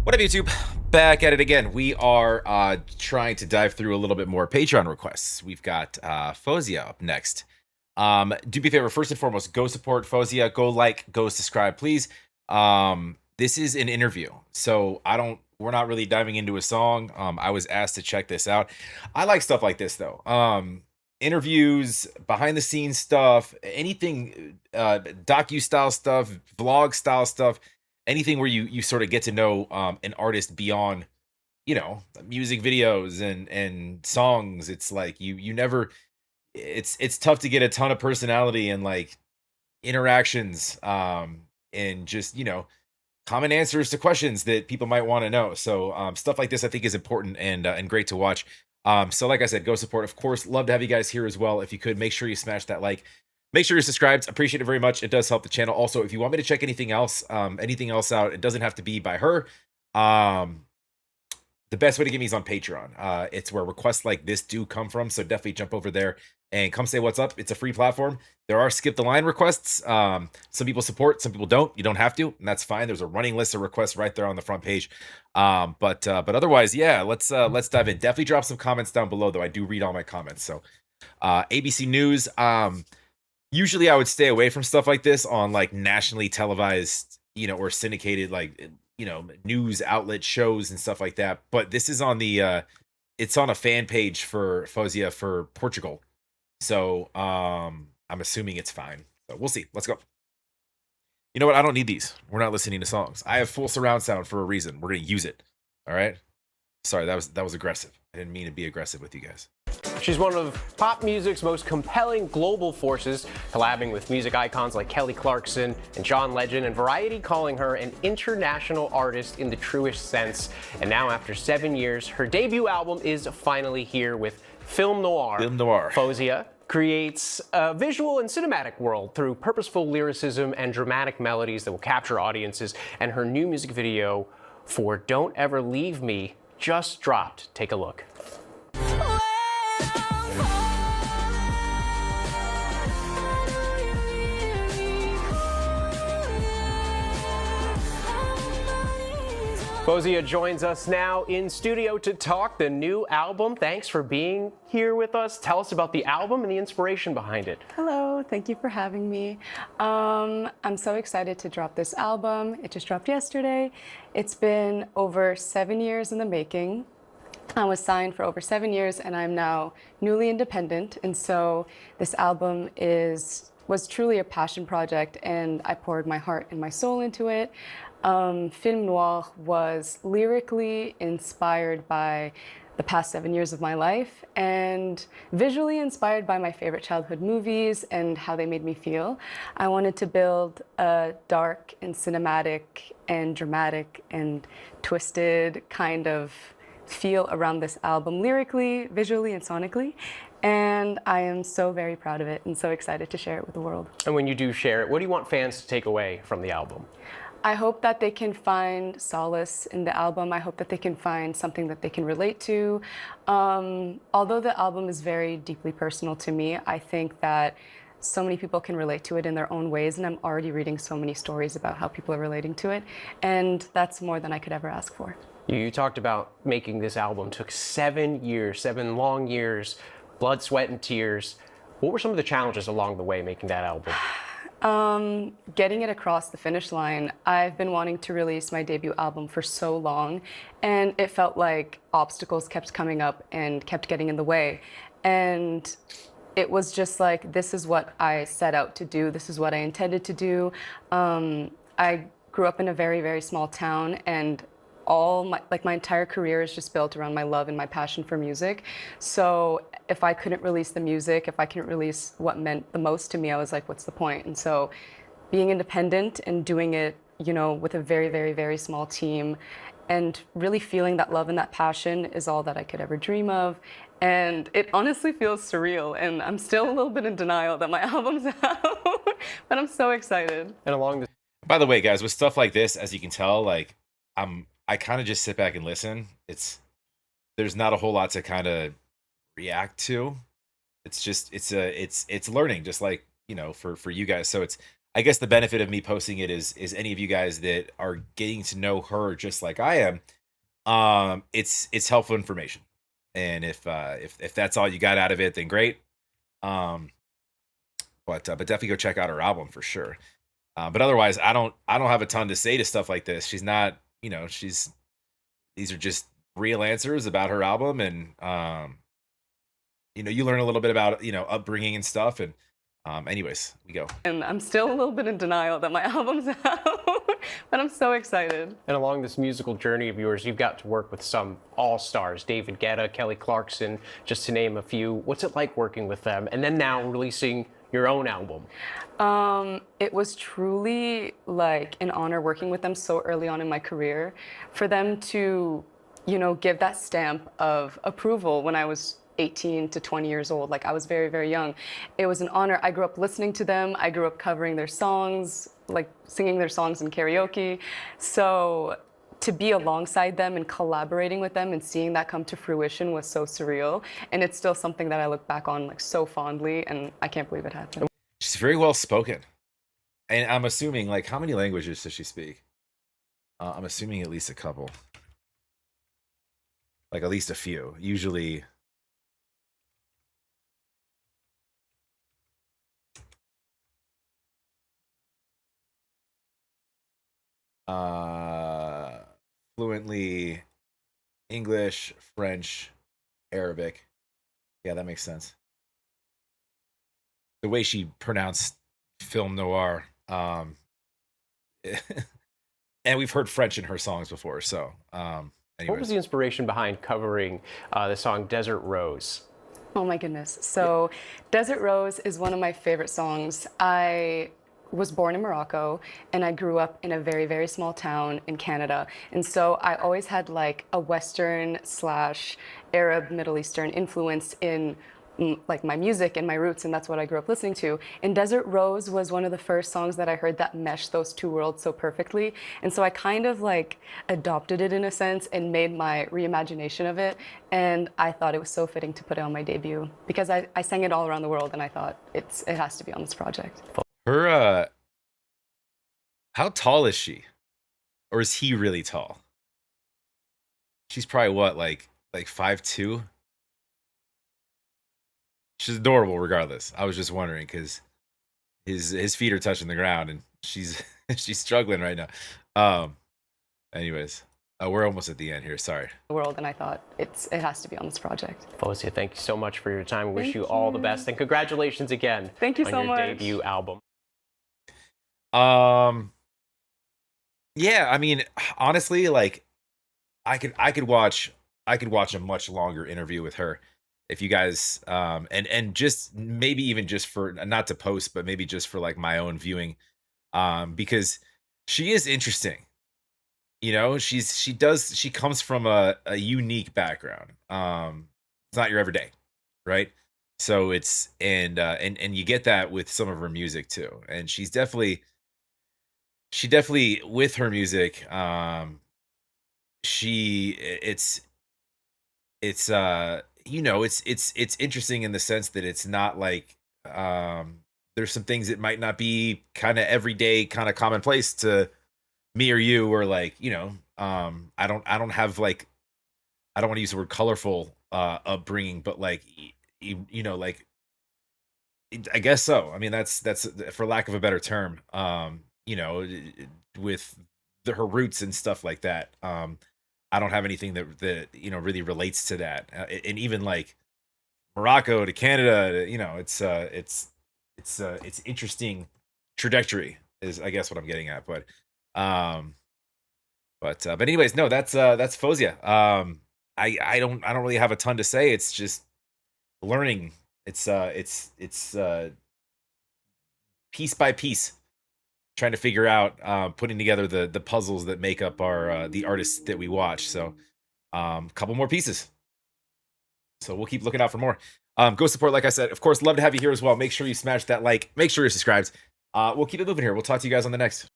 What up, YouTube? Back at it again. We are trying to dive through a little bit more Patreon requests. We've got Faouzia up next. Do me a favor, first and foremost, go support Faouzia. Go like, go subscribe, please. This is an interview, so we're not really diving into a song. I was asked to check this out. I like stuff like this though. Interviews, behind the scenes stuff, anything docu style stuff, vlog style stuff, anything where you sort of get to know an artist beyond, music videos and songs. It's like you never, it's tough to get a ton of personality and like interactions, and just, common answers to questions that people might want to know. So stuff like this I think is important and great to watch. So like I said, go support. Of course, love to have you guys here as well. If you could, make sure you smash that like. Make sure you're subscribed. Appreciate it very much. It does help the channel. Also, if you want me to check anything else out, it doesn't have to be by her. The best way to get me is on Patreon. It's where requests like this do come from. So definitely jump over there and come say what's up. It's a free platform. There are skip the line requests. Some people support, some people don't. You don't have to, and that's fine. There's a running list of requests right there on the front page. But otherwise, yeah, let's dive in. Definitely drop some comments down below, though. I do read all my comments. So ABC News. Usually I would stay away from stuff like this on like nationally televised, or syndicated, like, news outlet shows and stuff like that. But this is on it's on a fan page for Faouzia for Portugal. So I'm assuming it's fine. So we'll see. Let's go. You know what? I don't need these. We're not listening to songs. I have full surround sound for a reason. We're gonna use it. All right. Sorry, that was aggressive. I didn't mean to be aggressive with you guys. She's one of pop music's most compelling global forces, collabing with music icons like Kelly Clarkson and John Legend, and Variety calling her an international artist in the truest sense. And now, after 7 years, her debut album is finally here with Film Noir. Film Noir. Faouzia creates a visual and cinematic world through purposeful lyricism and dramatic melodies that will capture audiences, and her new music video for Don't Ever Leave Me just dropped. Take a look. Faouzia joins us now in studio to talk the new album. Thanks for being here with us. Tell us about the album and the inspiration behind it. Hello, thank you for having me. I'm so excited to drop this album. It just dropped yesterday. It's been over 7 years in the making. I was signed for over 7 years and I'm now newly independent. And so this album was truly a passion project and I poured my heart and my soul into it. Film Noir was lyrically inspired by the past 7 years of my life and visually inspired by my favorite childhood movies and how they made me feel. I wanted to build a dark and cinematic and dramatic and twisted kind of feel around this album, lyrically, visually, and sonically. And I am so very proud of it and so excited to share it with the world. And when you do share it, what do you want fans to take away from the album? I hope that they can find solace in the album. I hope that they can find something that they can relate to. Although the album is very deeply personal to me, I think that so many people can relate to it in their own ways, and I'm already reading so many stories about how people are relating to it, and that's more than I could ever ask for. You talked about making this album took 7 years, 7 long years, blood, sweat, and tears. What were some of the challenges along the way making that album? Getting it across the finish line. I've been wanting to release my debut album for so long, and it felt like obstacles kept coming up and kept getting in the way. And it was just like, this is what I set out to do. This is what I intended to do. I grew up in a very, very small town, and my entire career is just built around my love and my passion for music. So if I couldn't release the music, if I couldn't release what meant the most to me, I was like, what's the point? And so being independent and doing it, with a very, very, very small team and really feeling that love and that passion is all that I could ever dream of. And it honestly feels surreal, and I'm still a little bit in denial that my album's out, but I'm so excited. And along the By the way, guys, with stuff like this, as you can tell, like I kind of just sit back and listen. There's not a whole lot to kind of react to. It's just it's learning, just like, for you guys. So I guess the benefit of me posting it is any of you guys that are getting to know her just like I am, it's helpful information. And if that's all you got out of it, then great. Um, but definitely go check out her album for sure. But otherwise, I don't have a ton to say to stuff like this. She's not, she's these are just real answers about her album, and you learn a little bit about upbringing and stuff. And anyways, we go. And I'm still a little bit in denial that my album's out, but I'm so excited. And along this musical journey of yours, you've got to work with some all-stars, David Guetta, Kelly Clarkson, just to name a few. What's it like working with them? And then now releasing your own album? It was truly like an honor working with them so early on in my career. For them to, give that stamp of approval when I was 18 to 20 years old. Like, I was very, very young. It was an honor. I grew up listening to them. I grew up covering their songs, like singing their songs in karaoke. So to be alongside them and collaborating with them and seeing that come to fruition was so surreal. And it's still something that I look back on like so fondly, and I can't believe it happened. She's very well spoken. And I'm assuming, like, how many languages does she speak? I'm assuming at least a couple. Like, at least a few. Usually... fluently English, French, Arabic. Yeah, that makes sense. The way she pronounced film noir, and we've heard French in her songs before. So, What was the inspiration behind covering the song Desert Rose? Oh my goodness. So Desert Rose is one of my favorite songs. I was born in Morocco and I grew up in a very, very small town in Canada. And so I always had like a Western slash Arab Middle Eastern influence in like my music and my roots, and that's what I grew up listening to. And Desert Rose was one of the first songs that I heard that meshed those two worlds so perfectly. And so I kind of like adopted it in a sense and made my reimagination of it. And I thought it was so fitting to put it on my debut because I sang it all around the world, and I thought it has to be on this project. Her, how tall is she? Or is he really tall? She's probably what, like 5'2"? She's adorable regardless. I was just wondering because his feet are touching the ground and she's she's struggling right now. Anyways, we're almost at the end here. Sorry. The world, and I thought it has to be on this project. Faouzia, thank you so much for your time. Wish you all the best, and congratulations again. Thank you so on your much. debut album. Yeah, I mean, honestly, like I could watch a much longer interview with her if you guys and just maybe even just for not to post, but maybe just for like my own viewing, because she is interesting. She comes from a unique background. It's not your everyday, right? So it's and you get that with some of her music too. And she definitely with her music, she it's it's interesting in the sense that it's not like there's some things that might not be kind of everyday, kind of commonplace to me or you, or like I don't have like, I don't want to use the word colorful upbringing, but like like I guess so. I mean, that's for lack of a better term. With her roots and stuff like that. I don't have anything that really relates to that. And even like Morocco to Canada, it's interesting trajectory is I guess what I'm getting at. But anyways, no, that's Faouzia. I don't really have a ton to say. It's just learning. It's piece by piece trying to figure out putting together the puzzles that make up our the artists that we watch. So couple more pieces. So we'll keep looking out for more. Go support, like I said. Of course, love to have you here as well. Make sure you smash that like. Make sure you're subscribed. We'll keep it moving here. We'll talk to you guys on the next.